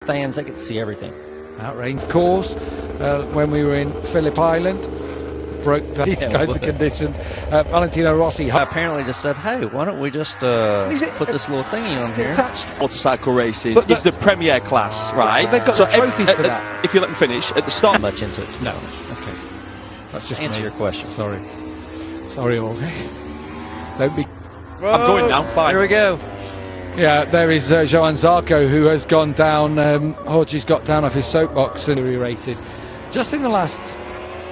Fans, they get to see everything. Outrageous course. When we were in Phillip Island, broke these kinds of conditions. Valentino Rossi apparently just said, hey, why don't we just put this little thingy on here? Motorcycle racing is the premier class, right? They've got the trophies for that. If you let me finish, at the start... Much into it. No. Okay. That's just answer your question. Sorry, all. Don't be... I'm going now, fine. Here we go. Yeah, there is Johan Zarco, who has gone down. Jorge's got down off his soapbox and rated. Just in the last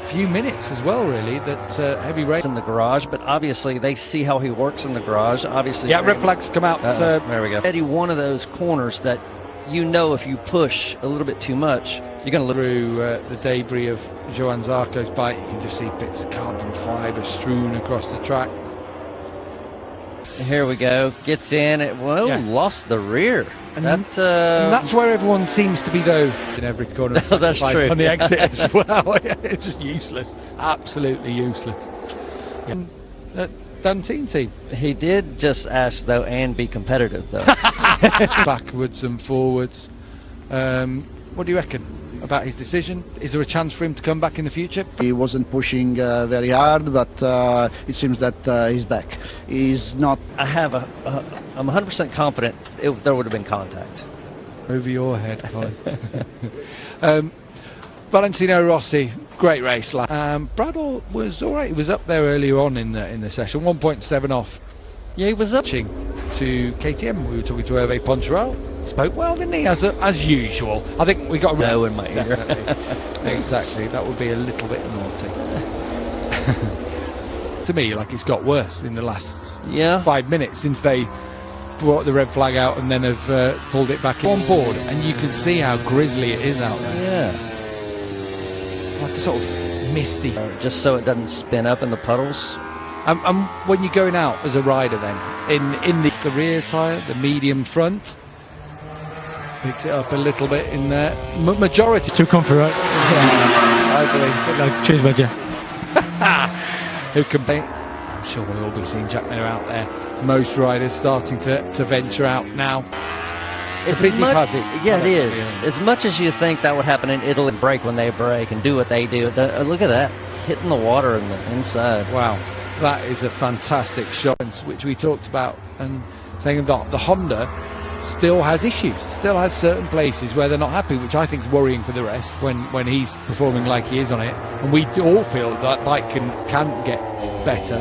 few minutes as well, really, that heavy race in the garage, but obviously they see how he works in the garage. Obviously, yeah, red flags come out. There we go. Eddie, one of those corners that you know if you push a little bit too much, you're going to look through the debris of Johan Zarco's bike. You can just see bits of carbon fibre strewn across the track. Here we go. Gets in. Lost the rear. And that's where everyone seems to be, though. In every corner. No, that's true. On the exit as well. It's just useless. Absolutely useless. Yeah. Dantine team. He did just ask, though, and be competitive, though. Backwards and forwards. What do you reckon about his decision? Is there a chance for him to come back in the future? He wasn't pushing very hard, but it seems that he's back. He's not... I'm 100% confident there would have been contact. Over your head, Colin. Valentino Rossi, great race. Bradle was all right. He was up there earlier on in the session, 1.7 off. Yeah, he was up. To KTM, we were talking to Hervé Poncharal. Spoke well, didn't he? As usual. I think we got no in my ear. Exactly. That would be a little bit naughty. To me, like, it's got worse in the last 5 minutes since they brought the red flag out and then have pulled it back on board, and you can see how grisly it is out there. Yeah. Like a sort of misty. Just so it doesn't spin up in the puddles. When you're going out as a rider then, in the rear tyre, the medium front, picks it up a little bit in there. Majority. Too comfy, right? Yeah, I believe. Like cheese budget. Who can be? I'm sure we'll all be seeing Jack Miller out there. Most riders starting to venture out now. It's a busy party. Yeah, it is. As much as you think that would happen in Italy, break when they break and do what they do. Look at that, hitting the water in the inside. Wow. That is a fantastic shot, which we talked about, and saying that the Honda still has issues, still has certain places where they're not happy, which I think is worrying for the rest when he's performing like he is on it. And we all feel that bike can get better.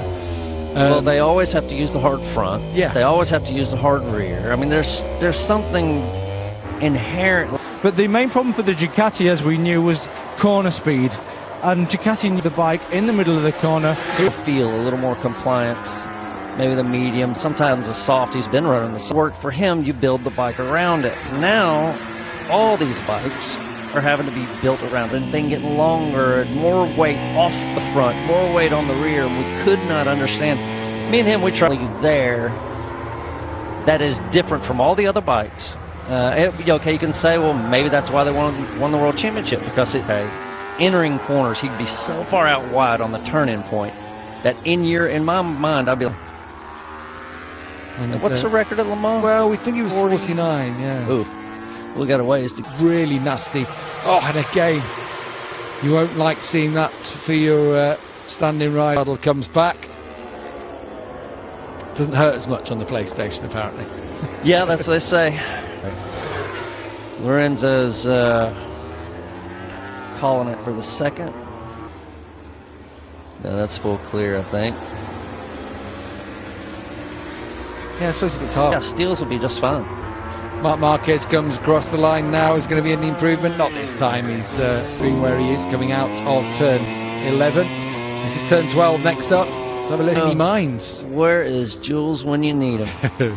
Well, they always have to use the hard front. Yeah. They always have to use the hard rear. I mean, there's something inherent. But the main problem for the Ducati, as we knew, was corner speed. And Ducati knew the bike in the middle of the corner. He'll feel a little more compliance, maybe the medium, sometimes the soft. He's been running the work for him. You build the bike around it. Now, all these bikes are having to be built around it. They get longer and more weight off the front, more weight on the rear. We could not understand. Me and him, we tried there. That is different from all the other bikes. Okay, you can say, well, maybe that's why they won the World Championship, because entering corners, he'd be so far out wide on the turn-in point that in my mind, I'd be like, what's the record at Le Mans? Well, we think he was 49, yeah. Ooh, we got a ways to... Really nasty. Oh, and again, you won't like seeing that for your standing ride. Model comes back. Doesn't hurt as much on the PlayStation, apparently. Yeah, that's what they say. Lorenzo's calling it for the second. No, that's full clear, I think. Yeah, I suppose if it's hard. Yeah, Steels will be just fine. Marques comes across the line now. Is going to be an improvement. Not this time. He's being where he is, coming out of turn 11. This is turn 12 next up. Have a look in your minds. Where is Jules when you need him?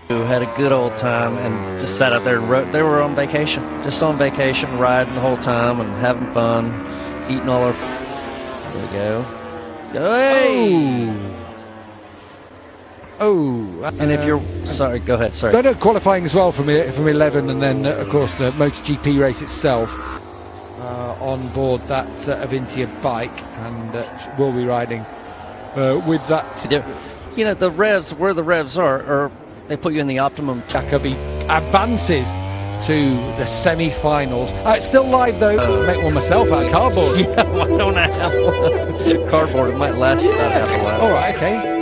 Who had a good old time and just sat out there and wrote. They were on vacation, just on vacation, riding the whole time and having fun, eating all our... There we go. Hey! Oh! And if you're... Sorry, go ahead, sorry. No, qualifying as well from 11, and then, of course, the MotoGP race itself on board that Avintia bike, and we'll be riding with that. You know, the revs, where the revs are they put you in the optimum. Jacobi advances to the semi-finals. It's still live though. Make one myself out of cardboard. Yeah, why don't I have one? Cardboard, it might last about half a lap. All right, okay.